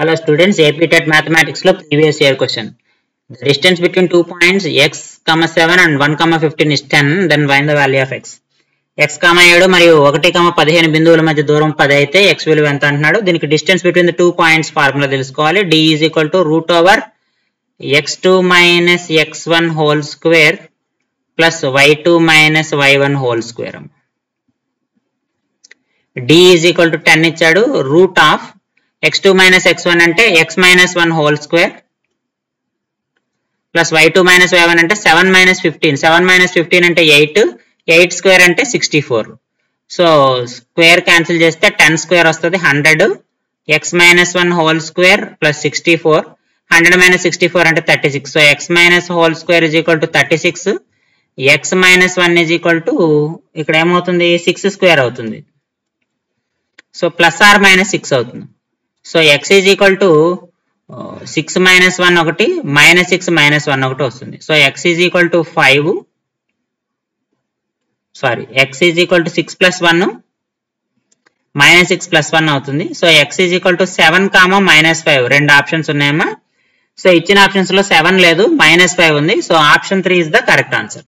Hello students, AP TET Mathematics lo previous year question. The distance between 2 points x, 7 and 1, 15 is 10. Then find the value of x. x, 7 మరియు 1, 15 బిందువుల మధ్య దూరం 10 అయితే x విలువ ఎంత అంటున్నాడు. దీనికి distance between the 2 points formula తెలుసుకోవాలి. d is equal to root over x2 minus x1 whole square plus y2 minus y1 whole square. d is equal to 10 ఇచ్చాడు. root of x2 minus x1 అంటే x minus 1 whole square plus y2 minus y1 అంటే 7 minus 15. 7 minus 15 అంటే 8. 8 square అంటే 64. So square cancel చేస్తే 10 square వస్తుంది 100. x minus 1 whole square plus 64. 100 minus 64 అంటే 36. So x minus whole square is equal to 36. x minus 1 is equal to ఇక్కడ ఏమవుతుంది 6 square అవుతుంది. So plus are minus 6 అవుతుంది. So x is equal to 6 minus 1 ఒకటి minus 6 minus 1 ఒకటి వస్తుంది. So x is equal to 5 x is equal to 6 plus 1 minus 6 plus 1 అవుతుంది. So x is equal to 7, minus 5 రెండు options ఉన్నాయమ్మా. So ఇచ్చిన options లో 7 లేదు, -5 ఉంది. So option 3 is the correct answer.